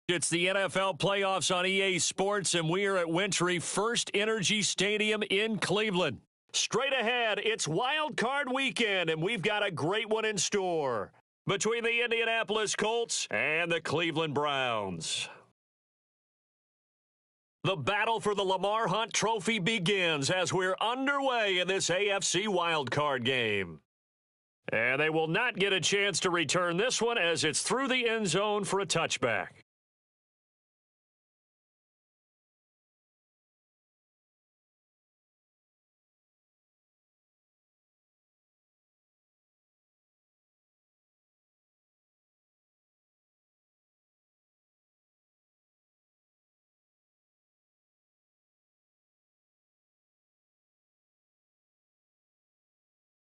It's the NFL playoffs on EA Sports, and we are at Wintry First Energy Stadium in Cleveland. Straight ahead, it's Wild Card Weekend, and we've got a great one in store between the Indianapolis Colts and the Cleveland Browns. The battle for the Lamar Hunt Trophy begins as we're underway in this AFC Wild Card game. And they will not get a chance to return this one as it's through the end zone for a touchback.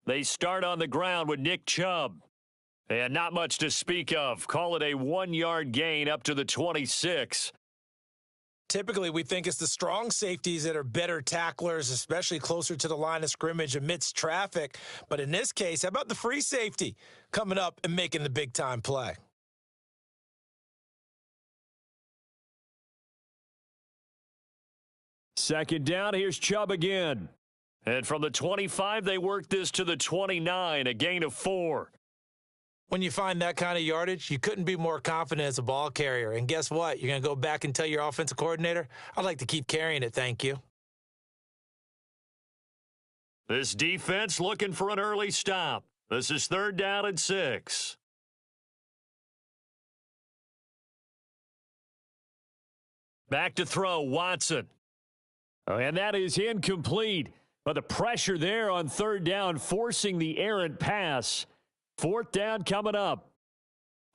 They start on the ground with Nick Chubb. And not much to speak of. Call it a 1-yard gain up to the 26. Typically, we think it's the strong safeties that are better tacklers, especially closer to the line of scrimmage amidst traffic. But in this case, how about the free safety coming up and making the big-time play? Second down, here's Chubb again. And from the 25, they work this to the 29, a gain of 4. When you find that kind of yardage, you couldn't be more confident as a ball carrier. And guess what? You're going to go back and tell your offensive coordinator, I'd like to keep carrying it, thank you. This defense looking for an early stop. This is 3rd down and 6. Back to throw, Watson. And that is incomplete. But the pressure there on 3rd down, forcing the errant pass. 4th down coming up.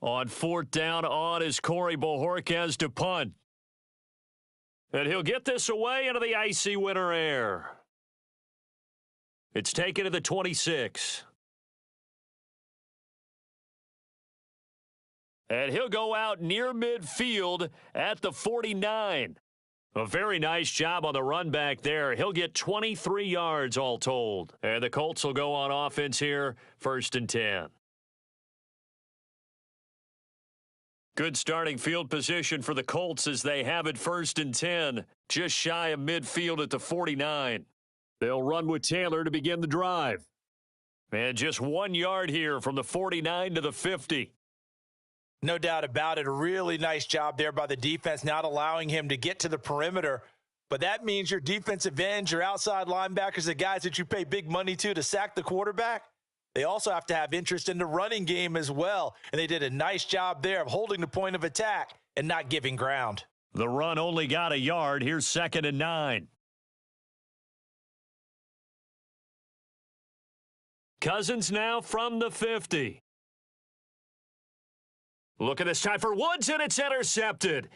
On 4th down, on is Corey Bojorquez to punt. And he'll get this away into the icy winter air. It's taken to the 26. And he'll go out near midfield at the 49. A very nice job on the run back there. He'll get 23 yards all told. And the Colts will go on offense here, 1st and 10. Good starting field position for the Colts as they have it 1st and 10, just shy of midfield at the 49. They'll run with Taylor to begin the drive. And just 1 yard here from the 49 to the 50. No doubt about it. A really nice job there by the defense, not allowing him to get to the perimeter. But that means your defensive ends, your outside linebackers, the guys that you pay big money to sack the quarterback, they also have to have interest in the running game as well. And they did a nice job there of holding the point of attack and not giving ground. The run only got a yard. Here's 2nd and 9. Cousins now from the 50. Look at this time for Woods, and it's intercepted.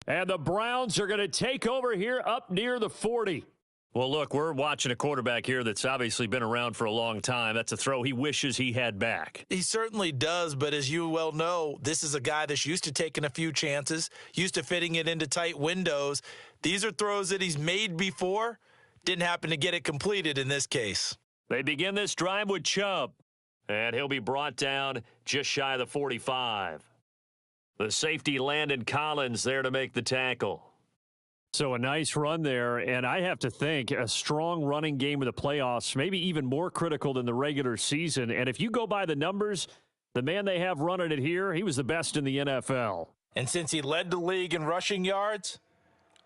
And the Browns are going to take over here up near the 40. Well, look, we're watching a quarterback here that's obviously been around for a long time. That's a throw he wishes he had back. He certainly does, but as you well know, this is a guy that's used to taking a few chances, used to fitting it into tight windows. These are throws that he's made before. Didn't happen to get it completed in this case. They begin this drive with Chubb, and he'll be brought down just shy of the 45. The safety Landon Collins there to make the tackle. So a nice run there, and I have to think a strong running game of the playoffs, maybe even more critical than the regular season. And if you go by the numbers, the man they have running it here, he was the best in the NFL. And since he led the league in rushing yards,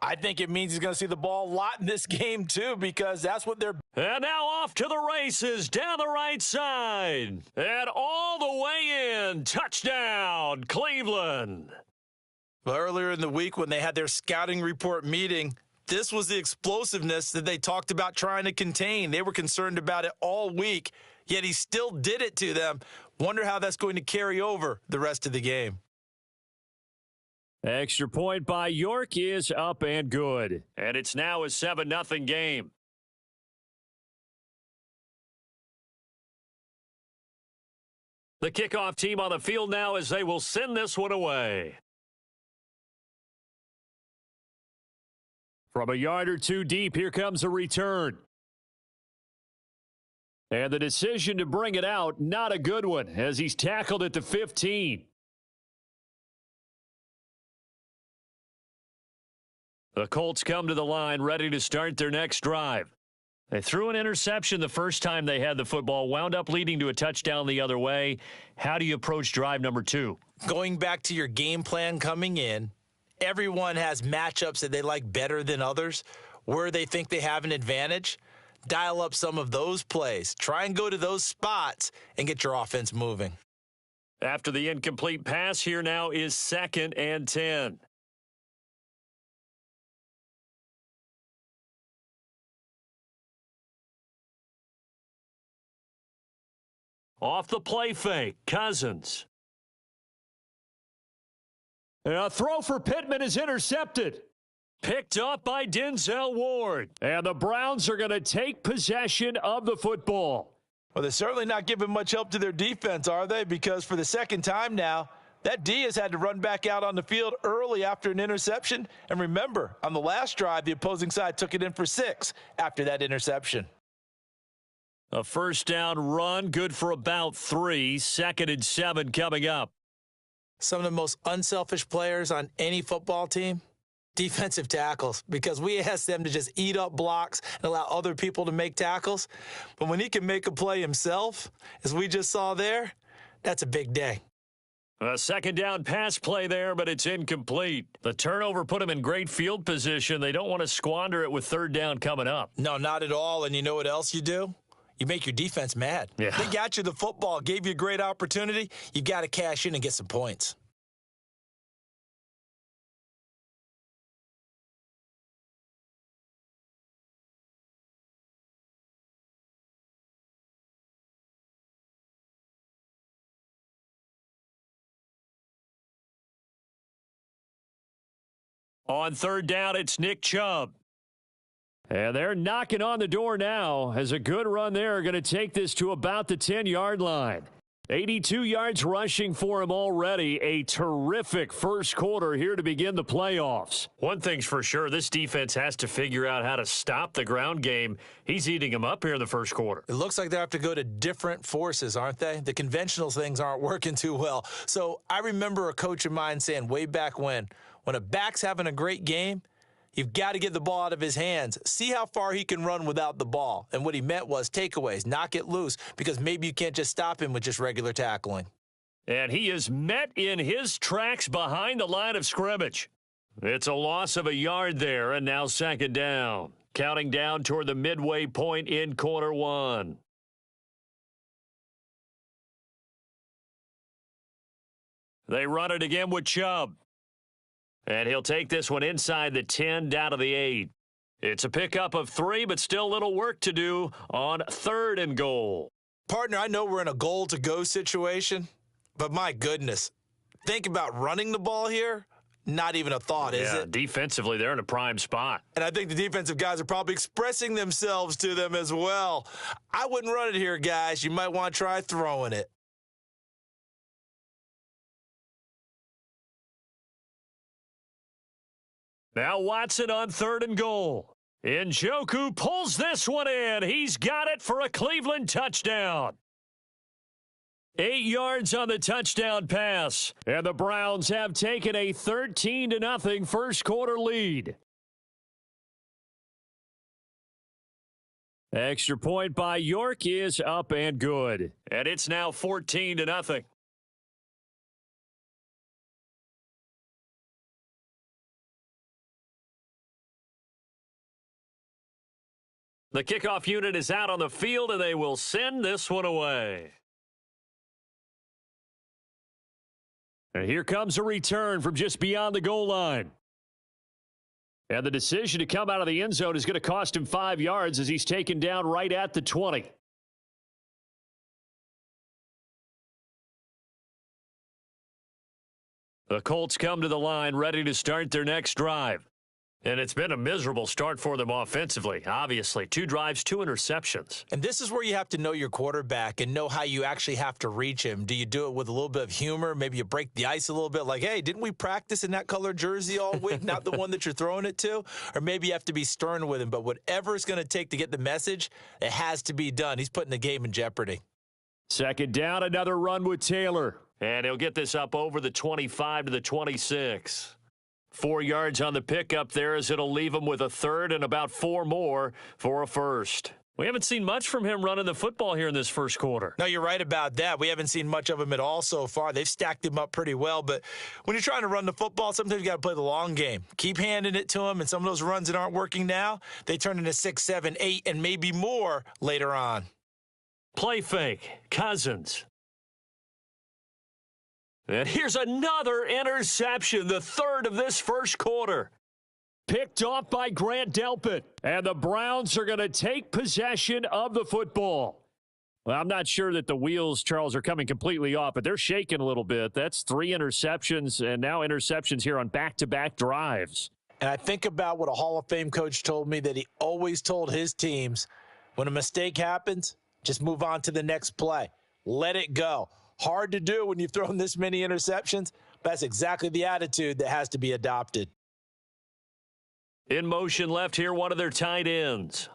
I think it means he's going to see the ball a lot in this game too, because that's what they're... And now off to the races down the right side. And all the way in. Touchdown, Cleveland. Well, earlier in the week when they had their scouting report meeting, this was the explosiveness that they talked about trying to contain. They were concerned about it all week, yet he still did it to them. Wonder how that's going to carry over the rest of the game. Extra point by York is up and good. And it's now a 7-0 game. The kickoff team on the field now as they will send this one away. From a yard or two deep, here comes a return. And the decision to bring it out, not a good one, as he's tackled at the 15. The Colts come to the line ready to start their next drive. They threw an interception the first time they had the football, wound up leading to a touchdown the other way. How do you approach drive number 2? Going back to your game plan coming in, everyone has matchups that they like better than others, where they think they have an advantage. Dial up some of those plays. Try and go to those spots and get your offense moving. After the incomplete pass, here now is 2nd and 10. Off the play fake, Cousins. A throw for Pittman is intercepted. Picked up by Denzel Ward. And the Browns are going to take possession of the football. Well, they're certainly not giving much help to their defense, are they? Because for the second time now, that D has had to run back out on the field early after an interception. And remember, on the last drive, the opposing side took it in for 6 after that interception. A first down run, good for about 3. 2nd and 7 coming up. Some of the most unselfish players on any football team, defensive tackles, because we ask them to just eat up blocks and allow other people to make tackles. But when he can make a play himself, as we just saw there, that's a big day. A second down pass play there, but it's incomplete. The turnover put him in great field position. They don't want to squander it with 3rd down coming up. No, not at all. And you know what else you do? You make your defense mad. Yeah. They got you the football, gave you a great opportunity. You got to cash in and get some points. On 3rd down, it's Nick Chubb. And they're knocking on the door now as a good run there. Going to take this to about the 10-yard line. 82 yards rushing for him already. A terrific first quarter here to begin the playoffs. One thing's for sure, this defense has to figure out how to stop the ground game. He's eating them up here in the first quarter. It looks like they have to go to different forces, aren't they? The conventional things aren't working too well. So I remember a coach of mine saying way back when a back's having a great game, you've got to get the ball out of his hands. See how far he can run without the ball. And what he meant was takeaways, knock it loose, because maybe you can't just stop him with just regular tackling. And he is met in his tracks behind the line of scrimmage. It's a loss of a yard there, and now 2nd down. Counting down toward the midway point in quarter 1. They run it again with Chubb. And he'll take this one inside the 10, down to the 8. It's a pickup of 3, but still little work to do on 3rd and goal. Partner, I know we're in a goal-to-go situation, but my goodness, think about running the ball here. Not even a thought, is it? Defensively, they're in a prime spot. And I think the defensive guys are probably expressing themselves to them as well. I wouldn't run it here, guys. You might want to try throwing it. Now Watson on 3rd and goal. Njoku pulls this one in. He's got it for a Cleveland touchdown. 8 yards on the touchdown pass. And the Browns have taken a 13-0 first quarter lead. Extra point by York is up and good. And it's now 14-0. The kickoff unit is out on the field, and they will send this one away. And here comes a return from just beyond the goal line. And the decision to come out of the end zone is going to cost him 5 yards as he's taken down right at the 20. The Colts come to the line ready to start their next drive. And it's been a miserable start for them offensively, obviously. 2 drives, 2 interceptions. And this is where you have to know your quarterback and know how you actually have to reach him. Do you do it with a little bit of humor? Maybe you break the ice a little bit like, hey, didn't we practice in that color jersey all week, not the one that you're throwing it to? Or maybe you have to be stern with him. But whatever it's going to take to get the message, it has to be done. He's putting the game in jeopardy. 2nd down, another run with Taylor. And he'll get this up over the 25 to the 26. 4 yards on the pickup there as it'll leave him with a third and about 4 more for a first. We haven't seen much from him running the football here in this first quarter. No, you're right about that. We haven't seen much of him at all so far. They've stacked him up pretty well, but when you're trying to run the football, sometimes you got to play the long game. Keep handing it to him, and some of those runs that aren't working now, they turn into 6, 7, 8, and maybe more later on. Play fake, Cousins. And here's another interception, the third of this first quarter. Picked off by Grant Delpit. And the Browns are going to take possession of the football. Well, I'm not sure that the wheels, Charles, are coming completely off, but they're shaking a little bit. That's 3 interceptions, and now interceptions here on back-to-back drives. And I think about what a Hall of Fame coach told me that he always told his teams, when a mistake happens, just move on to the next play. Let it go. Hard to do when you've thrown this many interceptions, but that's exactly the attitude that has to be adopted. In motion left here, one of their tight ends.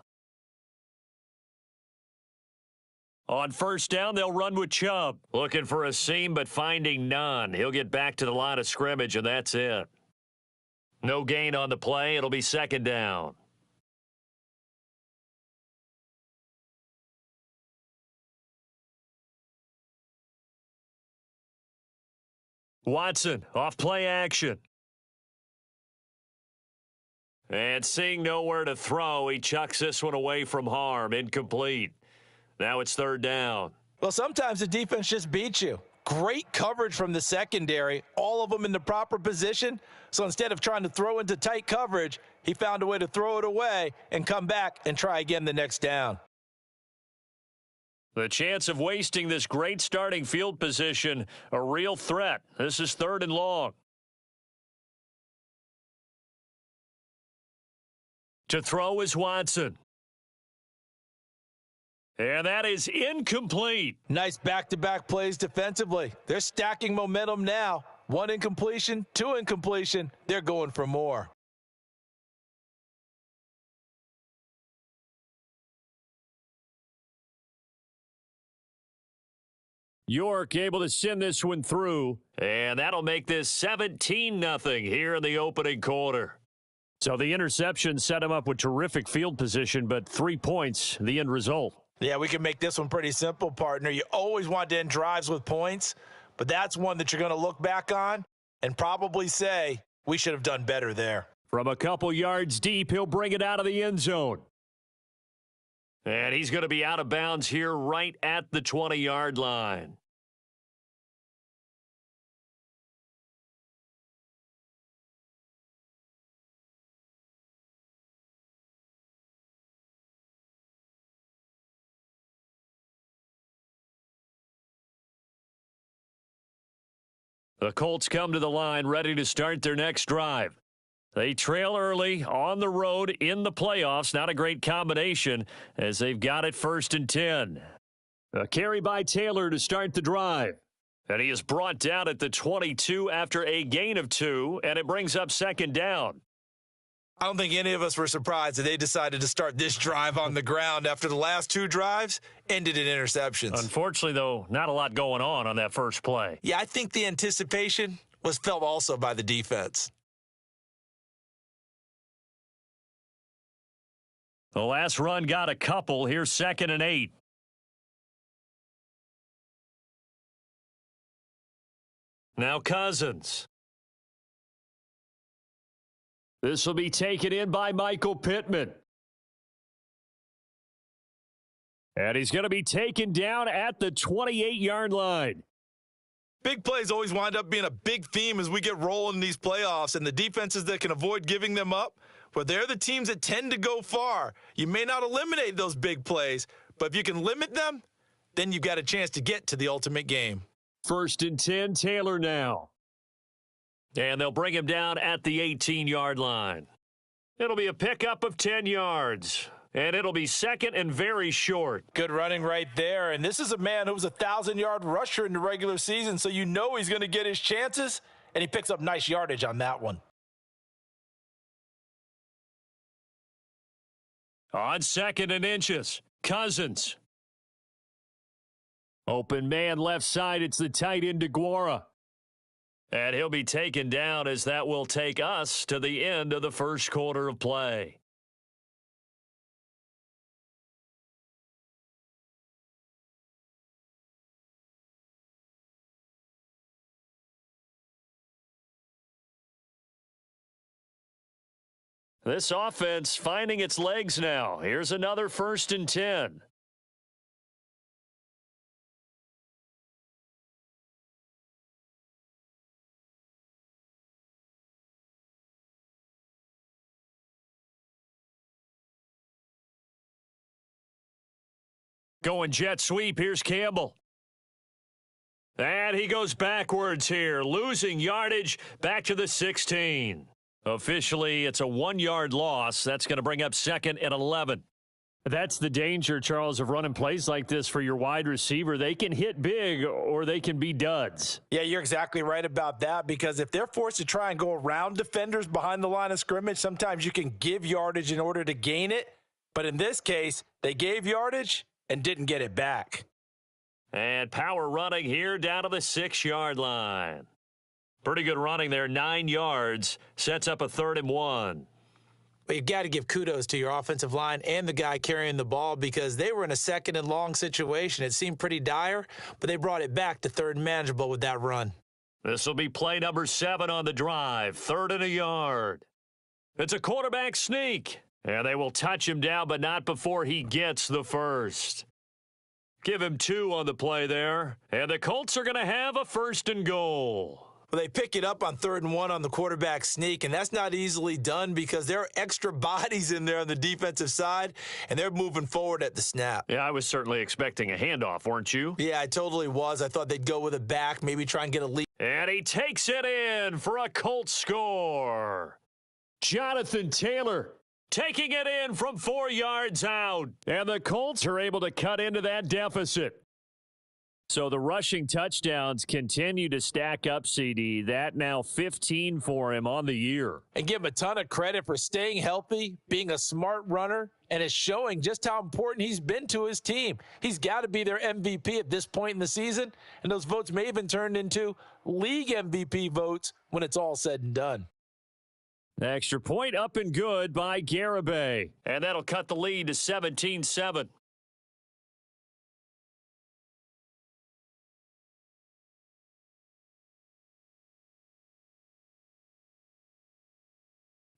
On first down, they'll run with Chubb. Looking for a seam, but finding none. He'll get back to the line of scrimmage, and that's it. No gain on the play. It'll be second down. Watson, off play action. And seeing nowhere to throw, he chucks this one away from harm. Incomplete. Now it's third down. Well, sometimes the defense just beats you. Great coverage from the secondary, all of them in the proper position. So instead of trying to throw into tight coverage, he found a way to throw it away and come back and try again the next down. The chance of wasting this great starting field position, a real threat. This is third and long. To throw is Watson. And that is incomplete. Nice back-to-back plays defensively. They're stacking momentum now. 1 incompletion, 2 incompletion. They're going for more. York able to send this one through. And that'll make this 17-0 here in the opening quarter. So the interception set him up with terrific field position, but 3 points, the end result. Yeah, we can make this one pretty simple, partner. You always want to end drives with points, but that's one that you're going to look back on and probably say, we should have done better there. From a couple yards deep, he'll bring it out of the end zone. And he's going to be out of bounds here right at the 20-yard line. The Colts come to the line ready to start their next drive. They trail early on the road in the playoffs. Not a great combination as they've got it 1st and 10. A carry by Taylor to start the drive. And he is brought down at the 22 after a gain of 2, and it brings up second down. I don't think any of us were surprised that they decided to start this drive on the ground after the last 2 drives ended in interceptions. Unfortunately, though, not a lot going on that first play. Yeah, I think the anticipation was felt also by the defense. The last run got a couple. Here's 2nd and 8. Now Cousins. This will be taken in by Michael Pittman. And he's going to be taken down at the 28-yard line. Big plays always wind up being a big theme as we get rolling in these playoffs, and the defenses that can avoid giving them up, well, they're the teams that tend to go far. You may not eliminate those big plays, but if you can limit them, then you've got a chance to get to the ultimate game. 1st and 10, Taylor now. And they'll bring him down at the 18-yard line. It'll be a pickup of 10 yards. And it'll be 2nd and very short. Good running right there. And this is a man who was a 1,000-yard rusher in the regular season, so you know he's going to get his chances, and he picks up nice yardage on that one. On 2nd and inches, Cousins. Open man left side, it's the tight end DeGuara. And he'll be taken down as that will take us to the end of the first quarter of play. This offense finding its legs now. Here's another 1st and 10. Going jet sweep. Here's Campbell. And he goes backwards here, losing yardage back to the 16. Officially, it's a 1-yard loss. That's going to bring up 2nd and 11. That's the danger, Charles, of running plays like this for your wide receiver. They can hit big or they can be duds. Yeah, you're exactly right about that, because if they're forced to try and go around defenders behind the line of scrimmage, sometimes you can give yardage in order to gain it. But in this case, they gave yardage and didn't get it back. And power running here down to the 6-yard line. Pretty good running there, 9 yards. Sets up a 3rd and 1. But you've got to give kudos to your offensive line and the guy carrying the ball, because they were in a 2nd and long situation. It seemed pretty dire, but they brought it back to 3rd and manageable with that run. This will be play number 7 on the drive. 3rd and a yard. It's a quarterback sneak. And they will touch him down, but not before he gets the first. Give him 2 on the play there. And the Colts are going to have a 1st and goal. Well, they pick it up on 3rd and 1 on the quarterback sneak, and that's not easily done because there are extra bodies in there on the defensive side, and they're moving forward at the snap. Yeah, I was certainly expecting a handoff, weren't you? Yeah, I totally was. I thought they'd go with it back, maybe try and get a lead. And he takes it in for a Colts score. Jonathan Taylor taking it in from 4 yards out. And the Colts are able to cut into that deficit. So the rushing touchdowns continue to stack up, CD. That now 15 for him on the year. And give him a ton of credit for staying healthy, being a smart runner, and it's showing just how important he's been to his team. He's got to be their MVP at this point in the season, and those votes may even turn into league MVP votes when it's all said and done. Extra point up and good by Garibay. And that'll cut the lead to 17-7.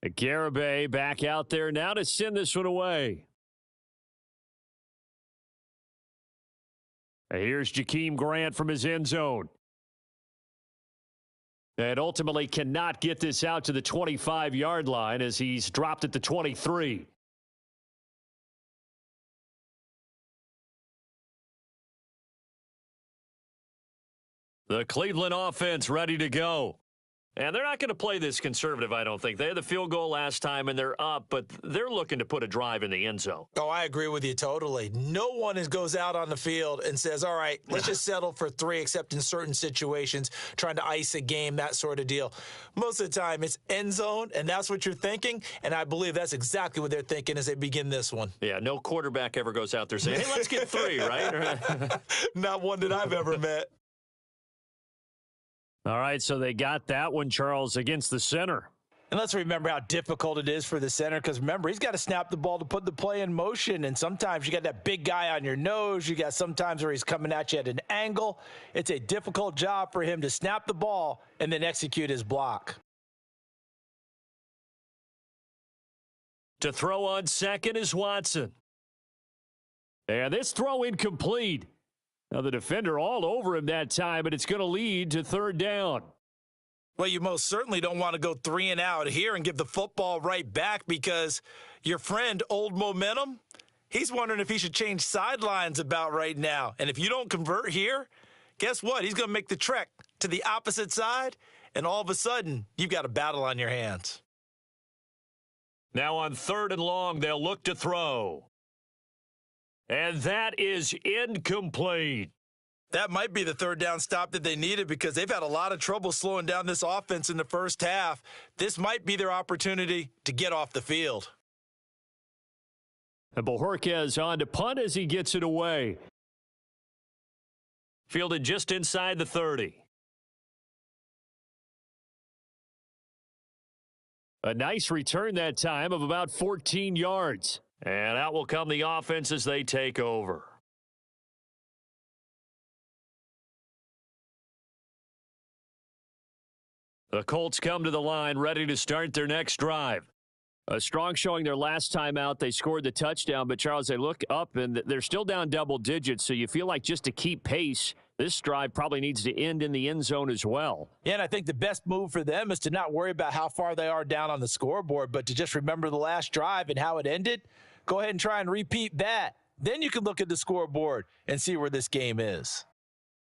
Garibay back out there now to send this one away. Here's Jakeem Grant from his end zone. And ultimately cannot get this out to the 25-yard line as he's dropped at the 23. The Cleveland offense ready to go. And they're not going to play this conservative, I don't think. They had the field goal last time, and they're up, but they're looking to put a drive in the end zone. Oh, I agree with you totally. No one goes out on the field and says, all right, let's just settle for 3, except in certain situations, trying to ice a game, that sort of deal. Most of the time, it's end zone, and that's what you're thinking, and I believe that's exactly what they're thinking as they begin this one. Yeah, no quarterback ever goes out there saying, hey, let's get 3, right? Not one that I've ever met. All right, so they got that one, Charles, against the center. And let's remember how difficult it is for the center, because remember, he's got to snap the ball to put the play in motion, and sometimes you got that big guy on your nose. You got sometimes where he's coming at you at an angle. It's a difficult job for him to snap the ball and then execute his block. To throw on second is Watson. And this throw incomplete. Now, the defender all over him that time, but it's going to lead to 3rd down. Well, you most certainly don't want to go 3 and out here and give the football right back, because your friend, Old Momentum, he's wondering if he should change sidelines about right now. And if you don't convert here, guess what? He's going to make the trek to the opposite side, and all of a sudden, you've got a battle on your hands. Now on 3rd and long, they'll look to throw. And that is incomplete. That might be the 3rd down stop that they needed, because they've had a lot of trouble slowing down this offense in the first half. This might be their opportunity to get off the field. And Bojorquez on to punt as he gets it away. Fielded just inside the 30. A nice return that time of about 14 yards. And out will come the offense as they take over. The Colts come to the line ready to start their next drive. A strong showing their last time out. They scored the touchdown, but Charles, they look up and they're still down double digits, so you feel like just to keep pace, this drive probably needs to end in the end zone as well. Yeah, and I think the best move for them is to not worry about how far they are down on the scoreboard, but to just remember the last drive and how it ended. Go ahead and try and repeat that. Then you can look at the scoreboard and see where this game is.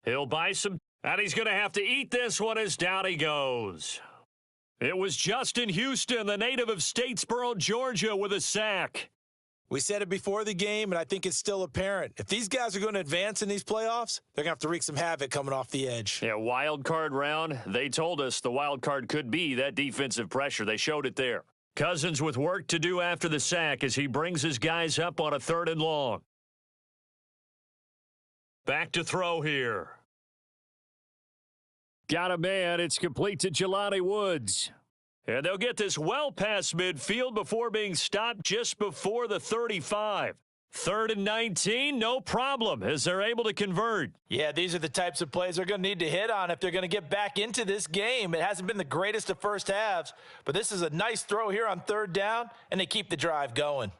He'll buy some, and he's going to have to eat this one as down he goes. It was Justin Houston, the native of Statesboro, Georgia, with a sack. We said it before the game, and I think it's still apparent. If these guys are going to advance in these playoffs, they're going to have to wreak some havoc coming off the edge. Yeah, wild card round. They told us the wild card could be that defensive pressure. They showed it there. Cousins with work to do after the sack as he brings his guys up on a 3rd and long. Back to throw here. Got a man. It's complete to Jelani Woods. And they'll get this well past midfield before being stopped just before the 35. 3rd and 19, no problem, as they're able to convert. Yeah, these are the types of plays they're going to need to hit on if they're going to get back into this game. It hasn't been the greatest of first halves, but this is a nice throw here on 3rd down, and they keep the drive going.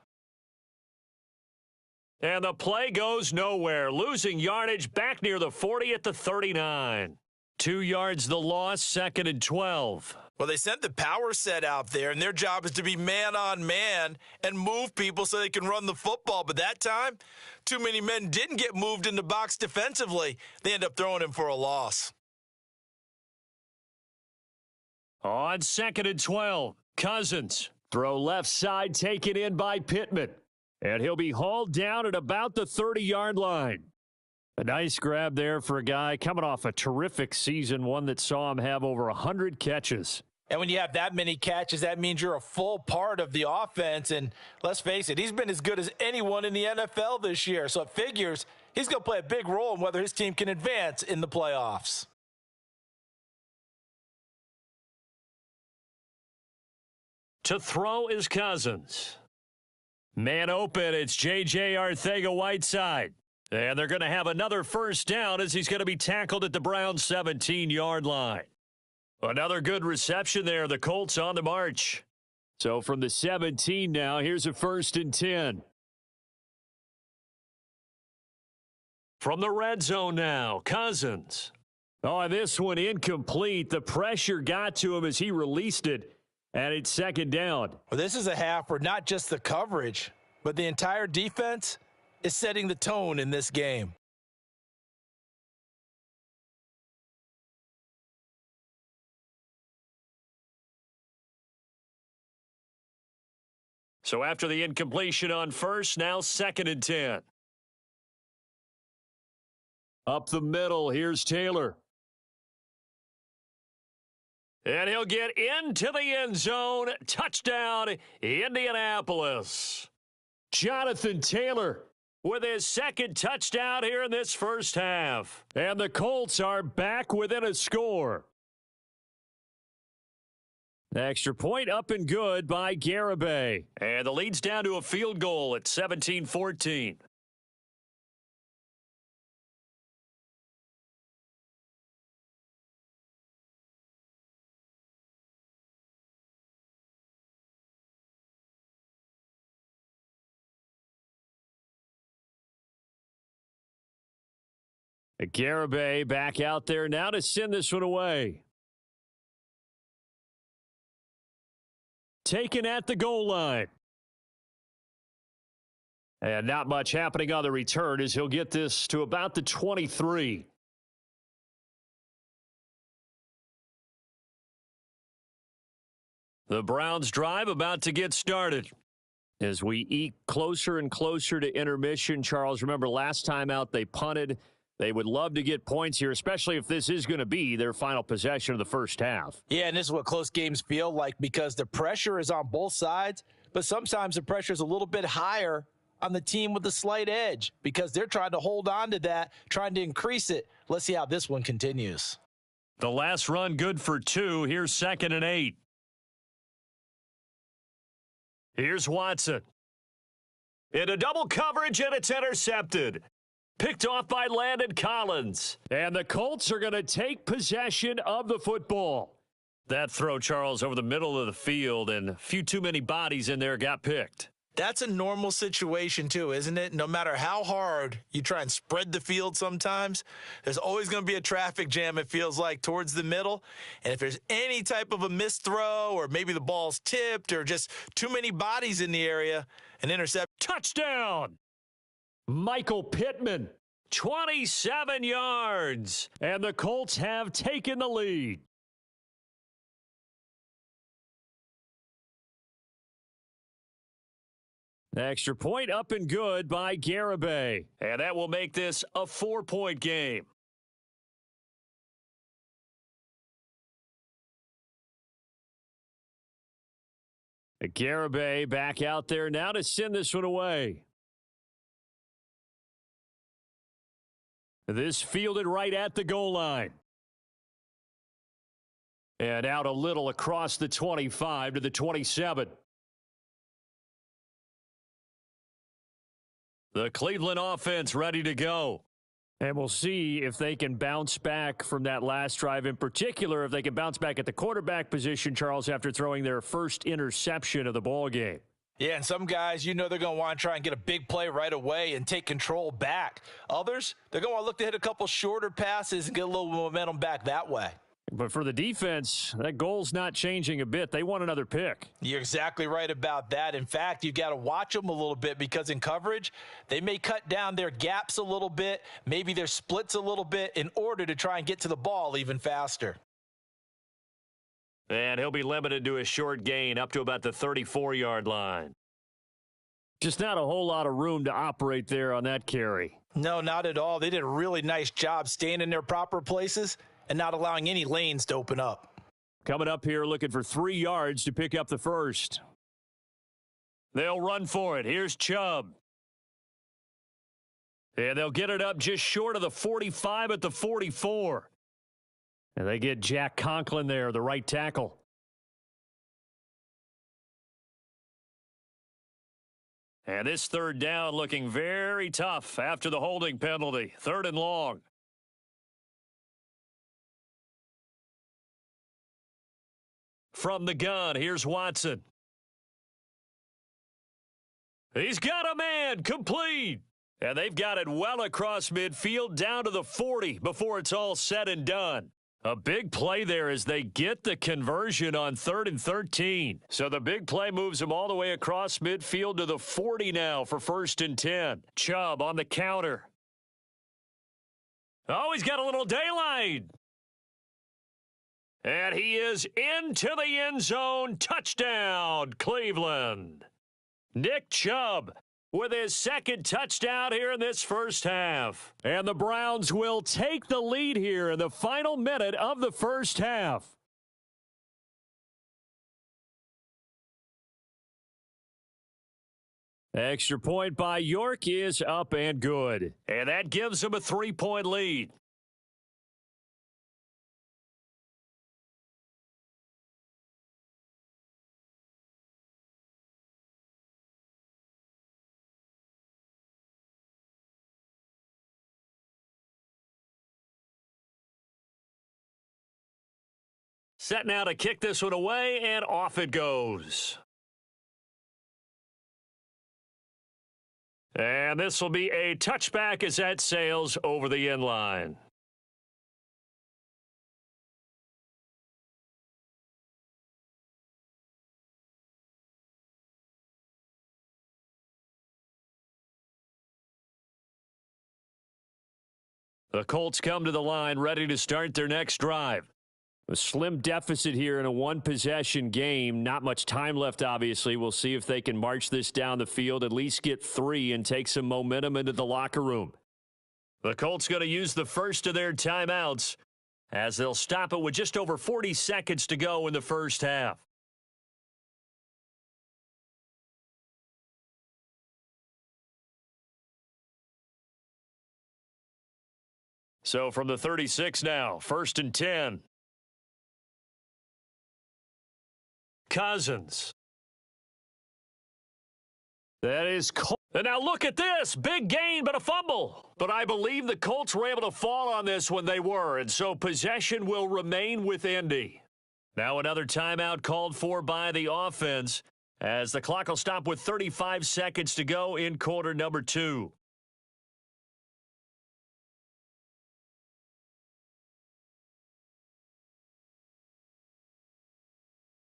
And the play goes nowhere, losing yardage back near the 40 at the 39. 2 yards the loss, 2nd and 12. Well, they sent the power set out there, and their job is to be man-on-man and move people so they can run the football. But that time, too many men didn't get moved in the box defensively. They end up throwing him for a loss. On 2nd and 12, Cousins. Throw left side, taken in by Pittman. And he'll be hauled down at about the 30-yard line. A nice grab there for a guy coming off a terrific season, one that saw him have over 100 catches. And when you have that many catches, that means you're a full part of the offense. And let's face it, he's been as good as anyone in the NFL this year. So it figures he's going to play a big role in whether his team can advance in the playoffs. To throw is Cousins. Man open, it's J.J. Arcega-Whiteside. And they're going to have another 1st down as he's going to be tackled at the Browns' 17-yard line. Another good reception there. The Colts on the march. So from the 17 now, here's a 1st and 10. From the red zone now, Cousins. Oh, this one incomplete. The pressure got to him as he released it, and it's 2nd down. Well, this is a half where not just the coverage, but the entire defense is setting the tone in this game. So after the incompletion on 1st, now 2nd and 10. Up the middle, here's Taylor. And he'll get into the end zone. Touchdown, Indianapolis. Jonathan Taylor with his 2nd touchdown here in this 1st half. And the Colts are back within a score. Extra point up and good by Garibay. And the lead's down to a field goal at 17-14. Garibay back out there now to send this one away. Taken at the goal line. And not much happening on the return as he'll get this to about the 23. The Browns drive about to get started. As we eke closer and closer to intermission, Charles, remember last time out they punted. They would love to get points here, especially if this is going to be their final possession of the 1st half. Yeah, and this is what close games feel like because the pressure is on both sides, but sometimes the pressure is a little bit higher on the team with the slight edge because they're trying to hold on to that, trying to increase it. Let's see how this one continues. The last run good for 2. Here's 2nd and 8. Here's Watson. Into double coverage, and it's intercepted. Picked off by Landon Collins. And the Colts are going to take possession of the football. That throw, Charles, over the middle of the field, and a few too many bodies in there got picked. That's a normal situation, too, isn't it? No matter how hard you try and spread the field sometimes, there's always going to be a traffic jam, it feels like, towards the middle. And if there's any type of a missed throw or maybe the ball's tipped or just too many bodies in the area, an intercept. Touchdown! Michael Pittman, 27 yards. And the Colts have taken the lead. Extra point up and good by Garibay. And that will make this a 4-point game. Garibay back out there now to send this one away. This fielded right at the goal line. And out a little across the 25 to the 27. The Cleveland offense ready to go. And we'll see if they can bounce back from that last drive in particular, if they can bounce back at the quarterback position, Charles, after throwing their first interception of the ball game. Yeah, and some guys, they're going to want to try and get a big play right away and take control back. Others, they're going to want to look to hit a couple shorter passes and get a little momentum back that way. But for the defense, that goal's not changing a bit. They want another pick. You're exactly right about that. In fact, you've got to watch them a little bit because in coverage, they may cut down their gaps a little bit, maybe their splits a little bit in order to try and get to the ball even faster. And he'll be limited to a short gain up to about the 34-yard line. Just not a whole lot of room to operate there on that carry. No, not at all. They did a really nice job staying in their proper places and not allowing any lanes to open up. Coming up here looking for 3 yards to pick up the first. They'll run for it. Here's Chubb. And they'll get it up just short of the 45 at the 44. And they get Jack Conklin there, the right tackle. And this third down looking very tough after the holding penalty. 3rd and long. From the gun, here's Watson. He's got a man, complete. And they've got it well across midfield down to the 40 before it's all said and done. A big play there as they get the conversion on 3rd and 13. So the big play moves them all the way across midfield to the 40 now for 1st and 10. Chubb on the counter. Oh, he's got a little daylight. And he is into the end zone. Touchdown, Cleveland. Nick Chubb with his 2nd touchdown here in this first half. And the Browns will take the lead here in the final minute of the first half. Extra point by York is up and good. And that gives them a 3-point lead. Set now to kick this one away, and off it goes. And this will be a touchback as that sails over the end line. The Colts come to the line ready to start their next drive. A slim deficit here in a one-possession game. Not much time left, obviously. We'll see if they can march this down the field, at least get 3 and take some momentum into the locker room. The Colts going to use the first of their timeouts as they'll stop it with just over 40 seconds to go in the first half. So from the 36 now, 1st and 10. Cousins. That is Colts. And now look at this. Big gain, but a fumble. But I believe the Colts were able to fall on this when they were, and so possession will remain with Indy. Now another timeout called for by the offense as the clock will stop with 35 seconds to go in quarter number 2.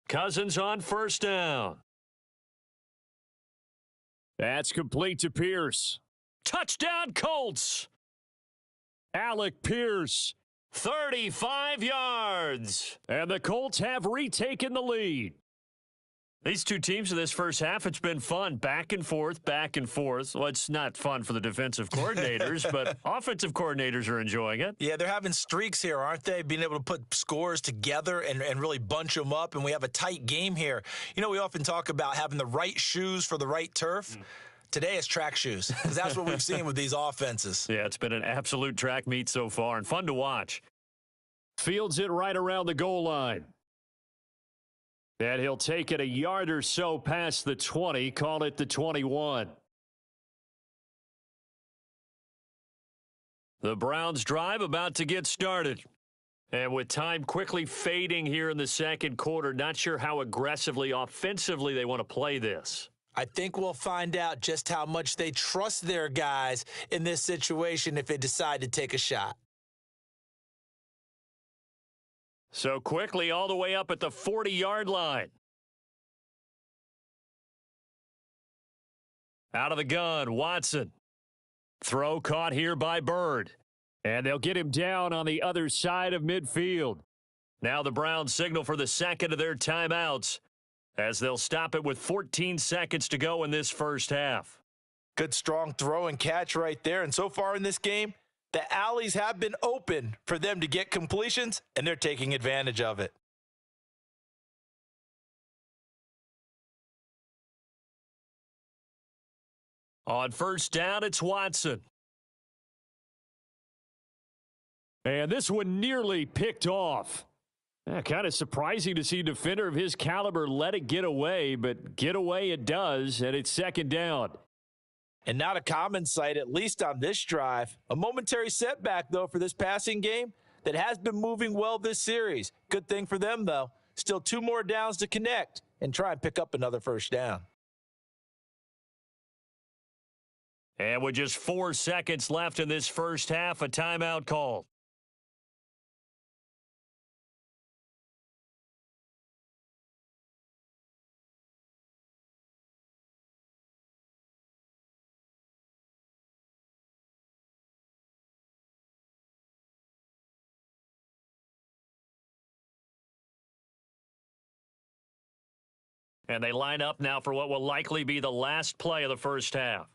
Cousins on first down. That's complete to Pierce. Touchdown Colts. Alec Pierce, 35 yards. And the Colts have retaken the lead. These two teams in this first half, it's been fun. Back and forth, back and forth. Well, it's not fun for the defensive coordinators, but offensive coordinators are enjoying it. Yeah, they're having streaks here, aren't they? Being able to put scores together and really bunch them up, and we have a tight game here. You know, we often talk about having the right shoes for the right turf. Today it's track shoes, because that's what we've seen with these offenses. Yeah, it's been an absolute track meet so far, and fun to watch. Fields it right around the goal line. And he'll take it a yard or so past the 20, call it the 21. The Browns drive about to get started. And with time quickly fading here in the second quarter, not sure how aggressively, offensively they want to play this. I think we'll find out just how much they trust their guys in this situation if they decide to take a shot. So quickly all the way up at the 40-yard line. Out of the gun, Watson. Throw caught here by Bird. And they'll get him down on the other side of midfield. Now the Browns signal for the second of their timeouts as they'll stop it with 14 seconds to go in this first half. Good strong throw and catch right there. And so far in this game, the alleys have been open for them to get completions, and they're taking advantage of it. On first down, it's Watson. And this one nearly picked off. Kind of surprising to see a defender of his caliber let it get away, but get away it does, and it's second down. And not a common sight, at least on this drive. A momentary setback, though, for this passing game that has been moving well this series. Good thing for them, though. Still 2 more downs to connect and try and pick up another first down. And with just 4 seconds left in this first half, a timeout called. And they line up now for what will likely be the last play of the first half.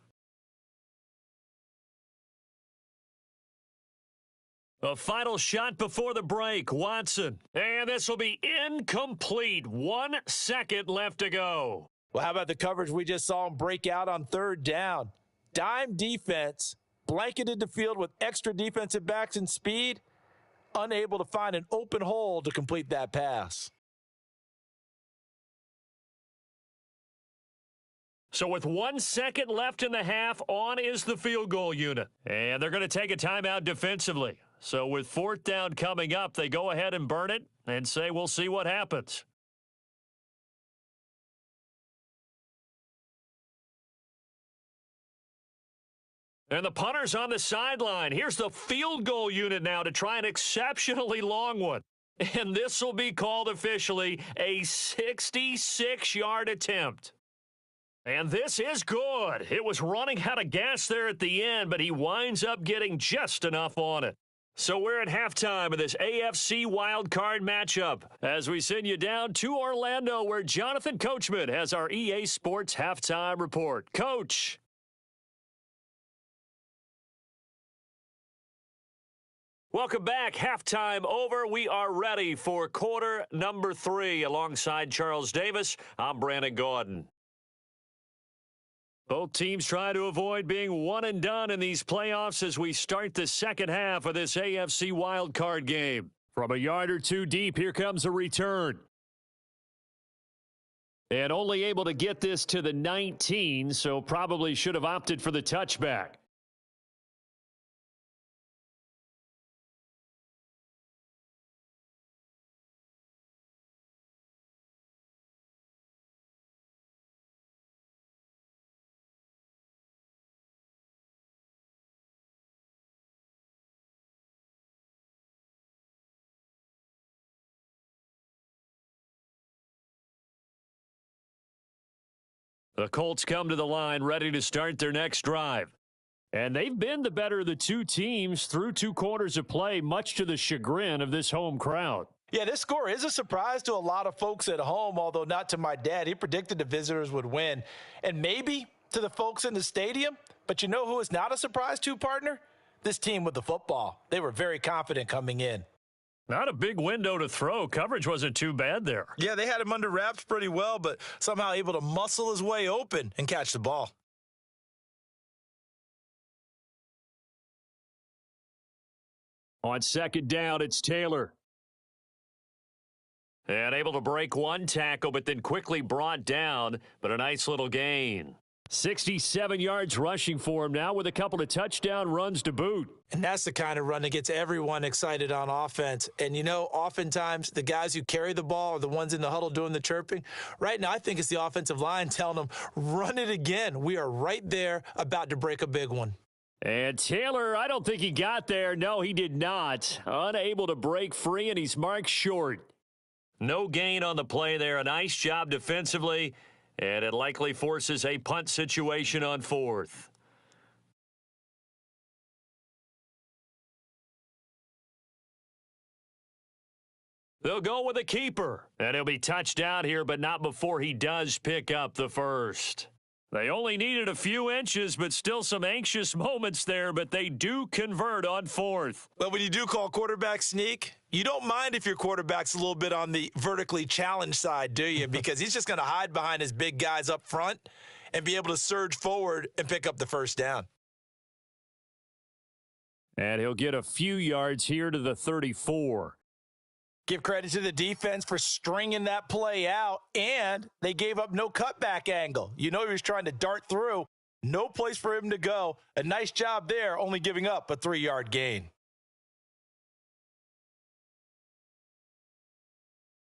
A final shot before the break, Watson. And this will be incomplete. 1 second left to go. Well, how about the coverage we just saw him break out on third down? Dime defense, blanketed the field with extra defensive backs and speed, unable to find an open hole to complete that pass. So with 1 second left in the half, on is the field goal unit. And they're going to take a timeout defensively. So with fourth down coming up, they go ahead and burn it and say, we'll see what happens. And the punter's on the sideline. Here's the field goal unit now to try an exceptionally long one. And this will be called officially a 66-yard attempt. And this is good. It was running out of gas there at the end, but he winds up getting just enough on it. So we're at halftime of this AFC wildcard matchup as we send you down to Orlando where Jonathan Coachman has our EA Sports halftime report. Coach. Welcome back. Halftime over. We are ready for quarter number 3. Alongside Charles Davis, I'm Brandon Gordon. Both teams try to avoid being one and done in these playoffs as we start the second half of this AFC wildcard game. From a yard or two deep, here comes a return. And only able to get this to the 19, so probably should have opted for the touchback. The Colts come to the line ready to start their next drive. And they've been the better of the two teams through 2 quarters of play, much to the chagrin of this home crowd. Yeah, this score is a surprise to a lot of folks at home, although not to my dad. He predicted the visitors would win. And maybe to the folks in the stadium. But you know who is not a surprise to, partner? This team with the football. They were very confident coming in. Not a big window to throw. Coverage wasn't too bad there. Yeah, they had him under wraps pretty well, but somehow able to muscle his way open and catch the ball. On second down, it's Taylor. And able to break one tackle, but then quickly brought down, but a nice little gain. 67 yards rushing for him now with a couple of touchdown runs to boot. And that's the kind of run that gets everyone excited on offense. And, you know, oftentimes the guys who carry the ball are the ones in the huddle doing the chirping. Right now, I think it's the offensive line telling them, run it again. We are right there about to break a big one. And Taylor, I don't think he got there. No, he did not. Unable to break free, and he's marked short. No gain on the play there. A nice job defensively. And it likely forces a punt situation on 4th. They'll go with a keeper. And he'll be touched out here, but not before he does pick up the first. They only needed a few inches, but still some anxious moments there, but they do convert on 4th. Well, when you do call quarterback sneak, you don't mind if your quarterback's a little bit on the vertically challenged side, do you? Because he's just going to hide behind his big guys up front and be able to surge forward and pick up the first down. And he'll get a few yards here to the 34. Give credit to the defense for stringing that play out, and they gave up no cutback angle. You know he was trying to dart through. No place for him to go. A nice job there, only giving up a 3-yard gain.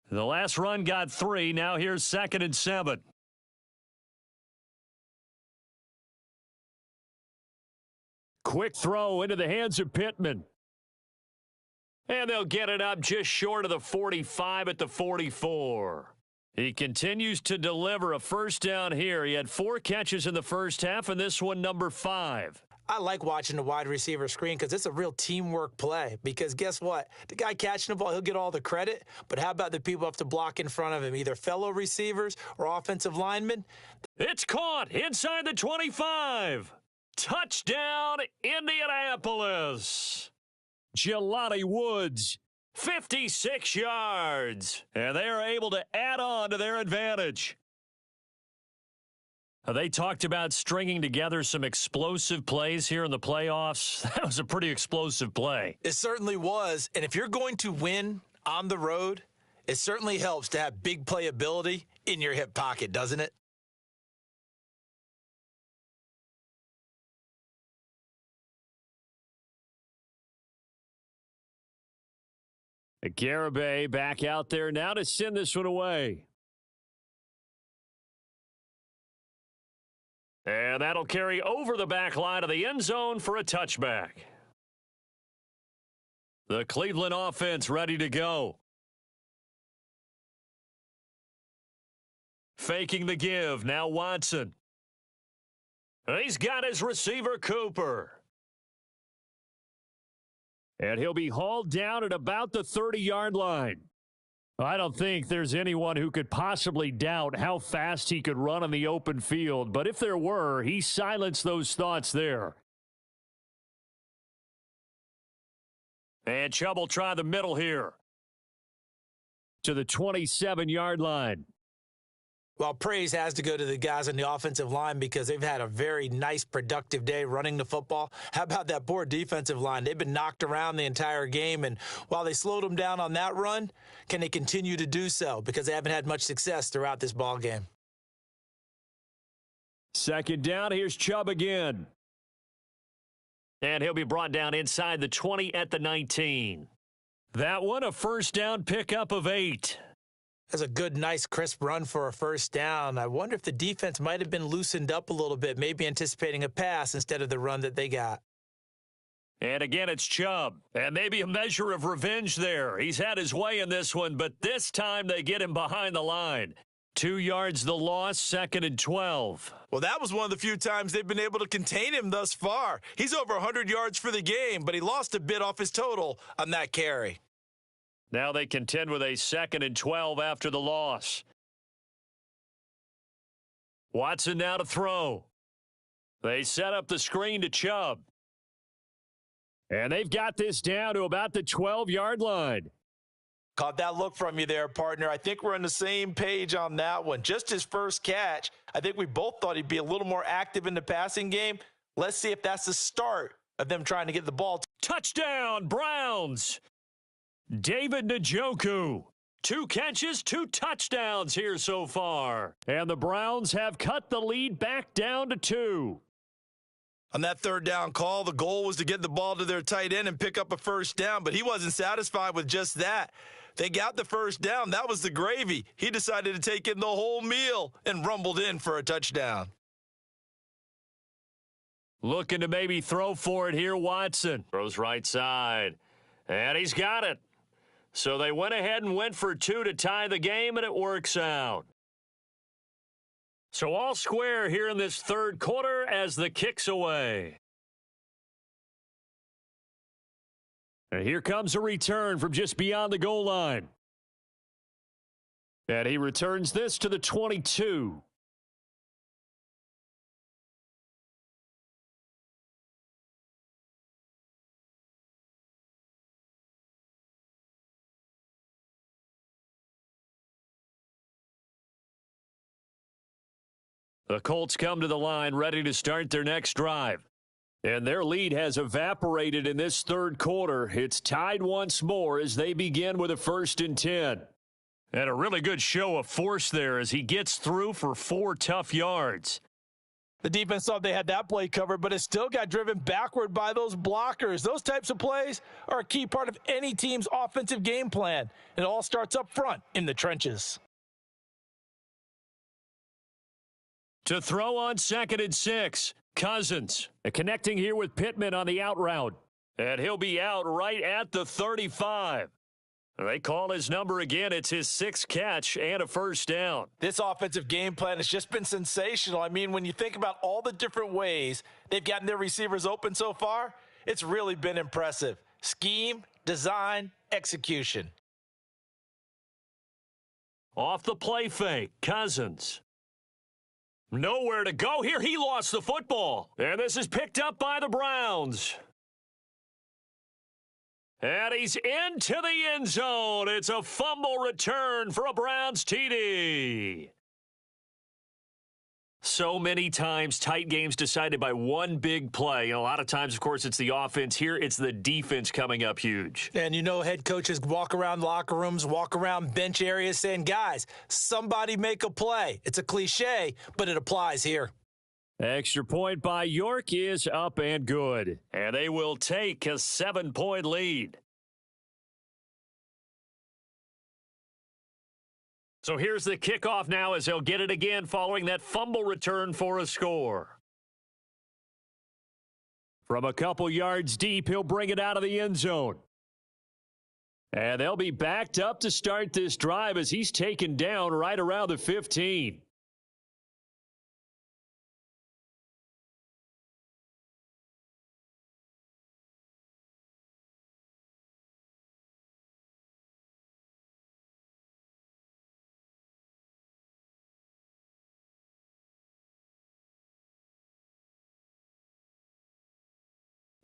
The last run got 3. Now here's 2nd and 7. Quick throw into the hands of Pittman. And they'll get it up just short of the 45 at the 44. He continues to deliver a first down here. He had 4 catches in the first half, and this one number 5. I like watching the wide receiver screen because it's a real teamwork play. Because guess what? The guy catching the ball, he'll get all the credit. But how about the people have to block in front of him, either fellow receivers or offensive linemen? It's caught inside the 25. Touchdown, Indianapolis. Jelani Woods, 56 yards. And they are able to add on to their advantage. They talked about stringing together some explosive plays here in the playoffs. That was a pretty explosive play. It certainly was. And if you're going to win on the road, it certainly helps to have big playability in your hip pocket, doesn't it? Garibay back out there now to send this one away. And that'll carry over the back line of the end zone for a touchback. The Cleveland offense ready to go. Faking the give. Now Watson. He's got his receiver Cooper. And he'll be hauled down at about the 30-yard line. I don't think there's anyone who could possibly doubt how fast he could run on the open field. But if there were, he silenced those thoughts there. And Chubb will try the middle here. To the 27-yard line. Well, praise has to go to the guys on the offensive line because they've had a very nice, productive day running the football. How about that poor defensive line? They've been knocked around the entire game, and while they slowed them down on that run, can they continue to do so? Because they haven't had much success throughout this ball game. Second down, here's Chubb again. And he'll be brought down inside the 20 at the 19. That one, a first down pickup of 8. That's a good, nice, crisp run for a first down. I wonder if the defense might have been loosened up a little bit, maybe anticipating a pass instead of the run that they got. And again, it's Chubb. And maybe a measure of revenge there. He's had his way in this one, but this time they get him behind the line. 2 yards the loss, 2nd and 12. Well, that was one of the few times they've been able to contain him thus far. He's over 100 yards for the game, but he lost a bit off his total on that carry. Now they contend with a 2nd and 12 after the loss. Watson now to throw. They set up the screen to Chubb. And they've got this down to about the 12-yard line. Caught that look from you there, partner. I think we're on the same page on that one. Just his first catch. I think we both thought he'd be a little more active in the passing game. Let's see if that's the start of them trying to get the ball. Touchdown, Browns. David Njoku. 2 catches, 2 touchdowns here so far. And the Browns have cut the lead back down to 2. On that third down call, the goal was to get the ball to their tight end and pick up a first down, but he wasn't satisfied with just that. They got the first down. That was the gravy. He decided to take in the whole meal and rumbled in for a touchdown. Looking to maybe throw for it here, Watson. Throws right side. And he's got it. So they went ahead and went for 2 to tie the game, and it works out. So all square here in this third quarter as the kick's away. And here comes a return from just beyond the goal line. And he returns this to the 22. The Colts come to the line ready to start their next drive. And their lead has evaporated in this third quarter. It's tied once more as they begin with a 1st and 10. And a really good show of force there as he gets through for 4 tough yards. The defense thought they had that play covered, but it still got driven backward by those blockers. Those types of plays are a key part of any team's offensive game plan. It all starts up front in the trenches. To throw on 2nd and 6, Cousins. Connecting here with Pittman on the out route. And he'll be out right at the 35. They call his number again. It's his 6th catch and a first down. This offensive game plan has just been sensational. I mean, when you think about all the different ways they've gotten their receivers open so far, it's really been impressive. Scheme, design, execution. Off the play fake, Cousins. Nowhere to go here. He lost the football. And this is picked up by the Browns. And he's into the end zone. It's a fumble return for a Browns TD. So many times, tight games decided by one big play. And a lot of times, of course, it's the offense. Here, it's the defense coming up huge. And you know, head coaches walk around locker rooms, walk around bench areas saying, guys, somebody make a play. It's a cliche, but it applies here. Extra point by York is up and good. And they will take a 7-point lead. So here's the kickoff now as they'll get it again following that fumble return for a score. From a couple yards deep, he'll bring it out of the end zone. And they'll be backed up to start this drive as he's taken down right around the 15.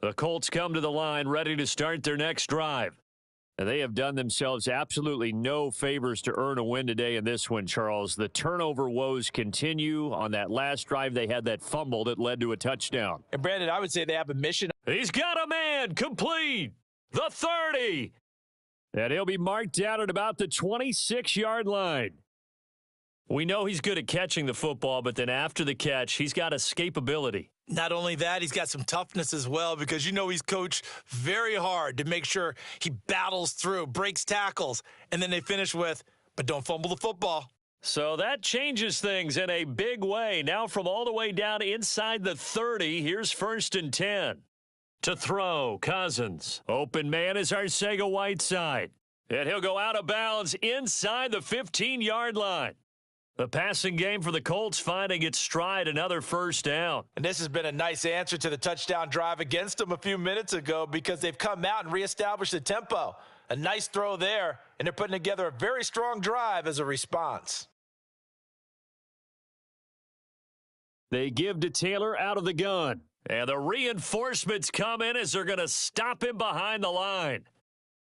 The Colts come to the line ready to start their next drive. And they have done themselves absolutely no favors to earn a win today in this one, Charles. The turnover woes continue. On that last drive, they had that fumble that led to a touchdown. And, Brandon, I would say they have a mission. He's got a man complete. The 30. And he'll be marked down at about the 26-yard line. We know he's good at catching the football, but then after the catch, he's got escapability. Not only that, he's got some toughness as well because he's coached very hard to make sure he battles through, breaks tackles, and then they finish with, but don't fumble the football. So that changes things in a big way. Now from all the way down inside the 30, here's 1st and 10. To throw, Cousins. Open man is Arcega-Whiteside. And he'll go out of bounds inside the 15-yard line. The passing game for the Colts finding its stride, another 1st down. And this has been a nice answer to the touchdown drive against them a few minutes ago because they've come out and reestablished the tempo. A nice throw there, and they're putting together a very strong drive as a response. They give to Taylor out of the gun. And the reinforcements come in as they're going to stop him behind the line.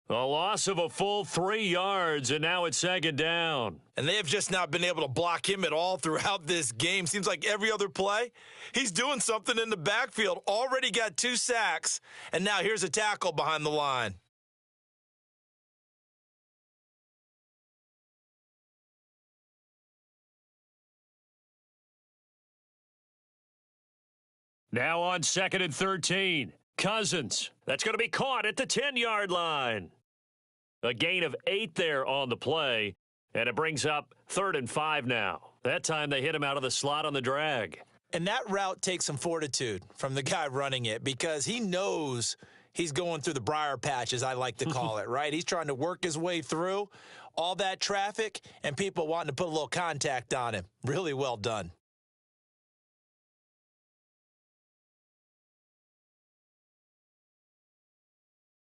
A loss of a full 3 yards, and now it's 2nd down. And they have just not been able to block him at all throughout this game. Seems like every other play, he's doing something in the backfield. Already got 2 sacks, and now here's a tackle behind the line. Now on 2nd and 13. Cousins. That's going to be caught at the 10-yard line. A gain of 8 there on the play, and it brings up 3rd and 5 now. That time they hit him out of the slot on the drag. And that route takes some fortitude from the guy running it because he knows he's going through the briar patch, as I like to call it, right? He's trying to work his way through all that traffic and people wanting to put a little contact on him. Really well done.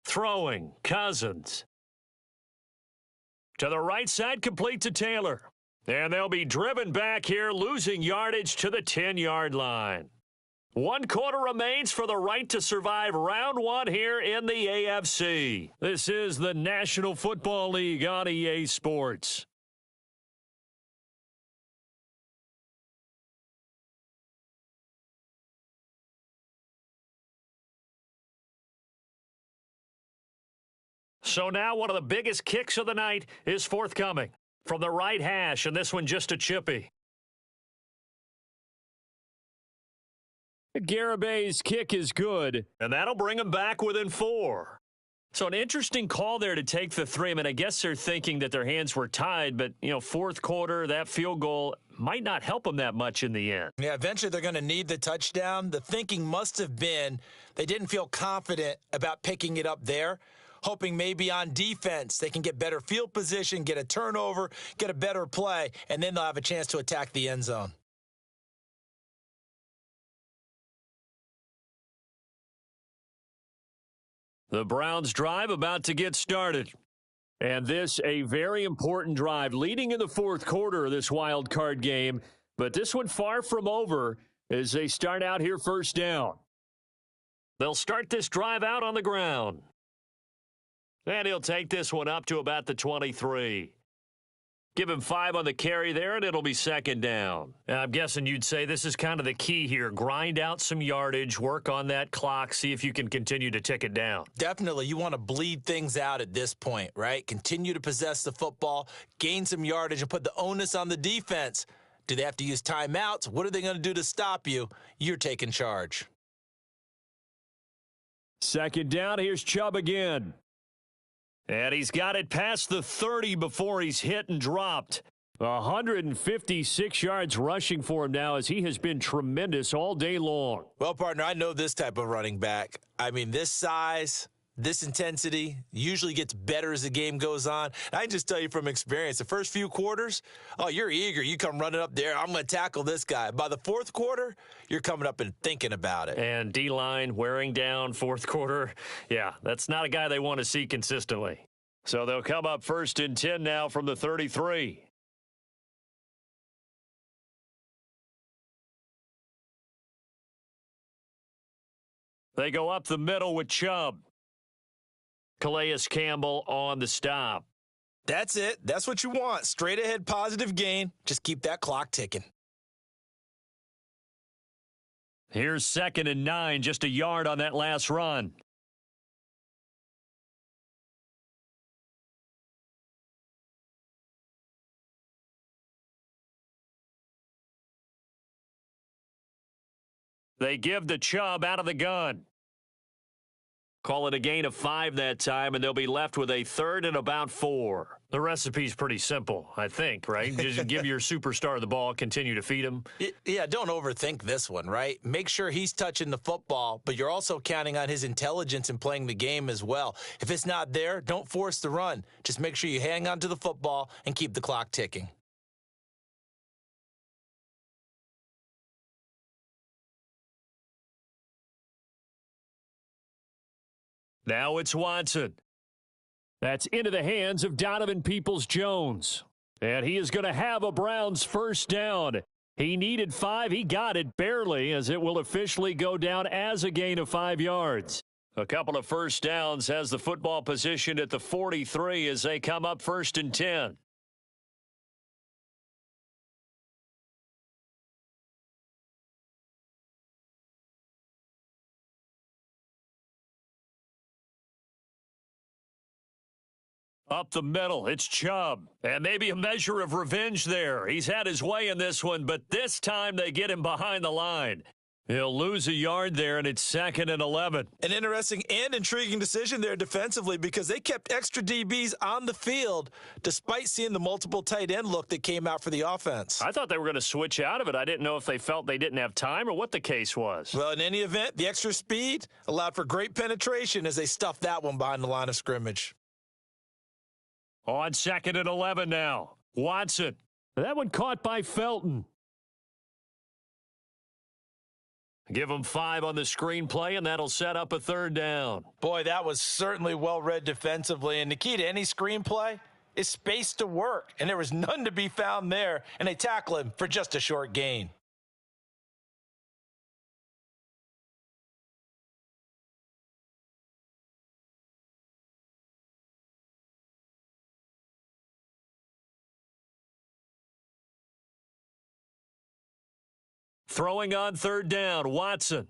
Throwing, Cousins. To the right side, complete to Taylor. And they'll be driven back here, losing yardage to the 10-yard line. 1 quarter remains for the right to survive round 1 here in the AFC. This is the National Football League on EA Sports. So now one of the biggest kicks of the night is forthcoming from the right hash, and this one just a chippy. Garabay's kick is good, and that'll bring him back within 4. So an interesting call there to take the 3. I mean, I guess they're thinking that their hands were tied, but, 4th quarter, that field goal might not help them that much in the end. Yeah, eventually they're going to need the touchdown. The thinking must have been they didn't feel confident about picking it up there, hoping maybe on defense they can get better field position, get a turnover, get a better play, and then they'll have a chance to attack the end zone. The Browns drive about to get started. And this a very important drive leading in the 4th quarter of this wild card game. But this one far from over as they start out here 1st down. They'll start this drive out on the ground. And he'll take this one up to about the 23. Give him 5 on the carry there, and it'll be 2nd down. I'm guessing you'd say this is kind of the key here. Grind out some yardage, work on that clock, see if you can continue to tick it down. Definitely. You want to bleed things out at this point, right? Continue to possess the football, gain some yardage, and put the onus on the defense. Do they have to use timeouts? What are they going to do to stop you? You're taking charge. 2nd down, here's Chubb again. And he's got it past the 30 before he's hit and dropped. 156 yards rushing for him now as he has been tremendous all day long. Well, partner, I know this type of running back. I mean, this size, this intensity usually gets better as the game goes on. And I can just tell you from experience, the first few quarters, oh, you're eager. You come running up there. I'm going to tackle this guy. By the 4th quarter, you're coming up and thinking about it. And D-line wearing down 4th quarter. Yeah, that's not a guy they want to see consistently. So they'll come up 1st and 10 now from the 33. They go up the middle with Chubb. Calais Campbell on the stop. That's it. That's what you want. Straight ahead positive gain. Just keep that clock ticking. Here's 2nd and 9, just a yard on that last run. They give to Chubb out of the gun. Call it a gain of 5 that time, and they'll be left with a third and about 4. The recipe's pretty simple, I think, right? Just give your superstar the ball, continue to feed him. Yeah, don't overthink this one, right? Make sure he's touching the football, but you're also counting on his intelligence in playing the game as well. If it's not there, don't force the run. Just make sure you hang on to the football and keep the clock ticking. Now it's Watson. That's into the hands of Donovan Peoples-Jones. And he is going to have a Browns first down. He needed 5. He got it barely, as it will officially go down as a gain of 5 yards. A couple of first downs has the football positioned at the 43 as they come up first and 10. Up the middle, it's Chubb. And maybe a measure of revenge there. He's had his way in this one, but this time they get him behind the line. He'll lose a yard there, and it's 2nd and 11. An interesting and intriguing decision there defensively because they kept extra DBs on the field despite seeing the multiple tight end look that came out for the offense. I thought they were going to switch out of it. I didn't know if they felt they didn't have time or what the case was. Well, in any event, the extra speed allowed for great penetration as they stuffed that one behind the line of scrimmage. On 2nd and 11 now. Watson. That one caught by Felton. Give him 5 on the screenplay, and that'll set up a third down. Boy, that was certainly well read defensively. And the key to any screenplay is space to work. And there was none to be found there. And they tackle him for just a short gain. Throwing on third down, Watson.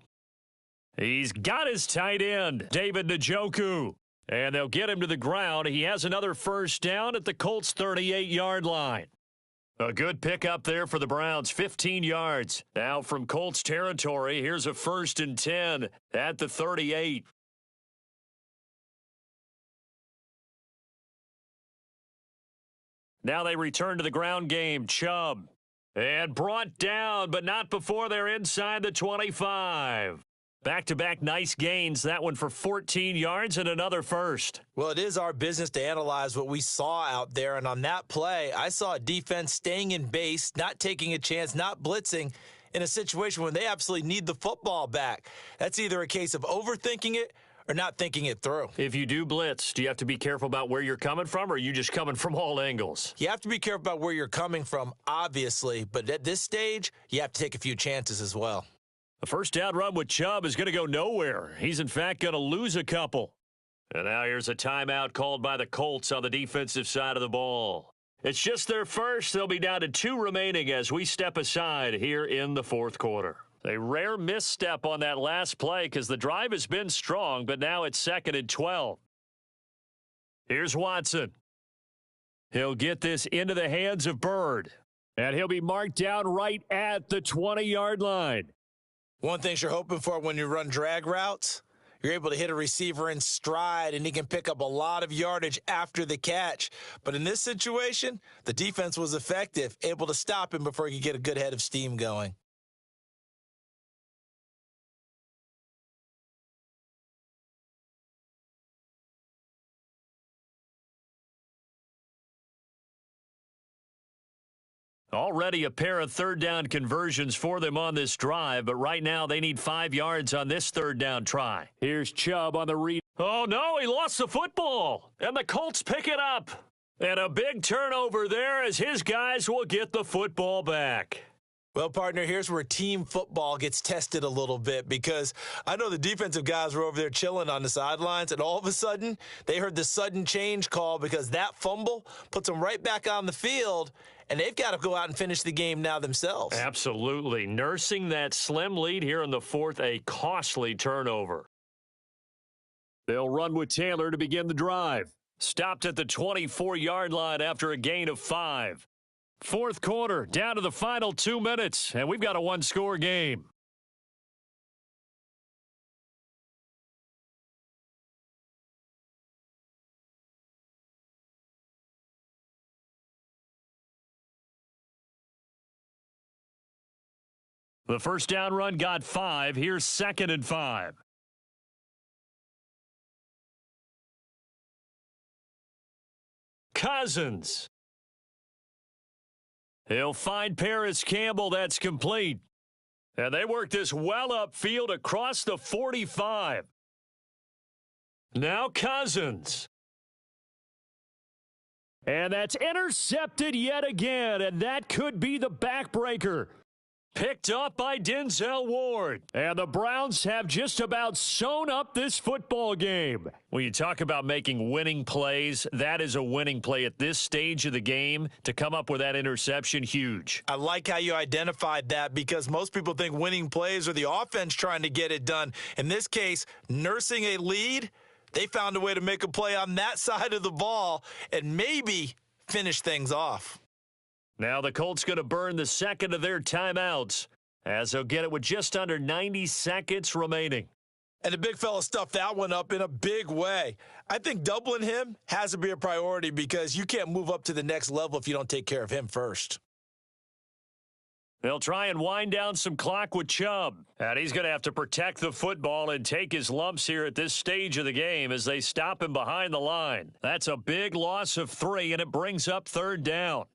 He's got his tight end, David Njoku. And they'll get him to the ground. He has another first down at the Colts' 38-yard line. A good pickup there for the Browns, 15 yards. Now from Colts territory, here's a 1st and 10 at the 38. Now they return to the ground game. Chubb. And brought down, but not before they're inside the 25. Back-to-back nice gains. That one for 14 yards and another first. Well, it is our business to analyze what we saw out there. And on that play, I saw a defense staying in base, not taking a chance, not blitzing in a situation when they absolutely need the football back. That's either a case of overthinking it or not thinking it through. If you do blitz, do you have to be careful about where you're coming from, or are you just coming from all angles? You have to be careful about where you're coming from, obviously, but at this stage, you have to take a few chances as well. The first down run with Chubb is going to go nowhere. He's, in fact, going to lose a couple. And now here's a timeout called by the Colts on the defensive side of the ball. It's just their first. They'll be down to 2 remaining as we step aside here in the fourth quarter. A rare misstep on that last play because the drive has been strong, but now it's 2nd and 12. Here's Watson. He'll get this into the hands of Bird, and he'll be marked down right at the 20-yard line. One thing you're hoping for when you run drag routes, you're able to hit a receiver in stride, and he can pick up a lot of yardage after the catch. But in this situation, the defense was effective, able to stop him before he could get a good head of steam going. Already a pair of third down conversions for them on this drive, but right now they need 5 yards on this third down try. Here's Chubb on the read. Oh, no, he lost the football, and the Colts pick it up. And a big turnover there as his guys will get the football back. Well, partner, here's where team football gets tested a little bit because I know the defensive guys were over there chilling on the sidelines, and all of a sudden they heard the sudden change call because that fumble puts them right back on the field, and they've got to go out and finish the game now themselves. Absolutely. Nursing that slim lead here in the fourth, a costly turnover. They'll run with Taylor to begin the drive. Stopped at the 24-yard line after a gain of 5. Fourth quarter, down to the final 2 minutes, and we've got a one-score game. The first down run got 5. Here's 2nd and 5. Cousins. He'll find Paris Campbell. That's complete. And they work this well upfield across the 45. Now Cousins. And that's intercepted yet again, and that could be the backbreaker. Picked up by Denzel Ward. And the Browns have just about sewn up this football game. When you talk about making winning plays, that is a winning play at this stage of the game. To come up with that interception, huge. I like how you identified that because most people think winning plays are the offense trying to get it done. In this case, nursing a lead, they found a way to make a play on that side of the ball and maybe finish things off. Now the Colts going to burn the second of their timeouts as they'll get it with just under 90 seconds remaining. And the big fella stuffed that one up in a big way. I think doubling him has to be a priority because you can't move up to the next level if you don't take care of him first. They'll try and wind down some clock with Chubb. And he's going to have to protect the football and take his lumps here at this stage of the game as they stop him behind the line. That's a big loss of 3, and it brings up 3rd down.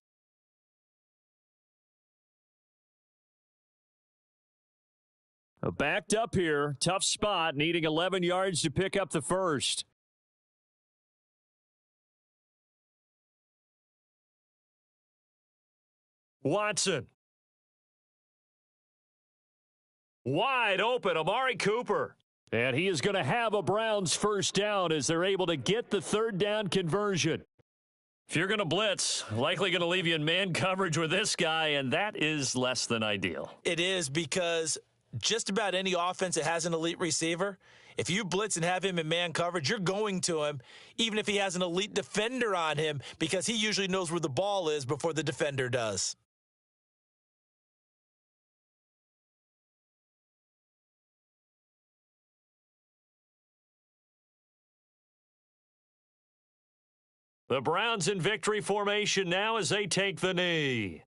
Backed up here, tough spot, needing 11 yards to pick up the first. Watson. Wide open, Amari Cooper. And he is going to have a Browns first down as they're able to get the 3rd down conversion. If you're going to blitz, likely going to leave you in man coverage with this guy, and that is less than ideal. It is because just about any offense that has an elite receiver, if you blitz and have him in man coverage, you're going to him, even if he has an elite defender on him, because he usually knows where the ball is before the defender does. The Browns in victory formation now as they take the knee.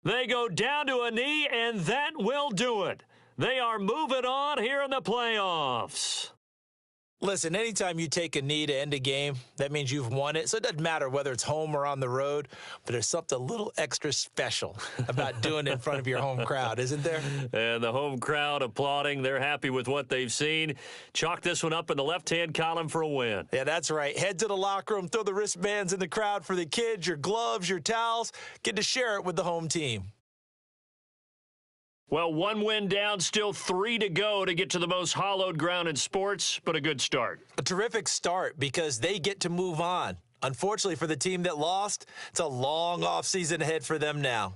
They go down to a knee, and that will do it. They are moving on here in the playoffs. Listen, anytime you take a knee to end a game, that means you've won it. So it doesn't matter whether it's home or on the road, but there's something a little extra special about doing it in front of your home crowd, isn't there? And the home crowd applauding. They're happy with what they've seen. Chalk this one up in the left-hand column for a win. Yeah, that's right. Head to the locker room, throw the wristbands in the crowd for the kids, your gloves, your towels. Get to share it with the home team. Well, 1 win down, still 3 to go to get to the most hallowed ground in sports, but a good start. A terrific start because they get to move on. Unfortunately for the team that lost, it's a long offseason ahead for them now.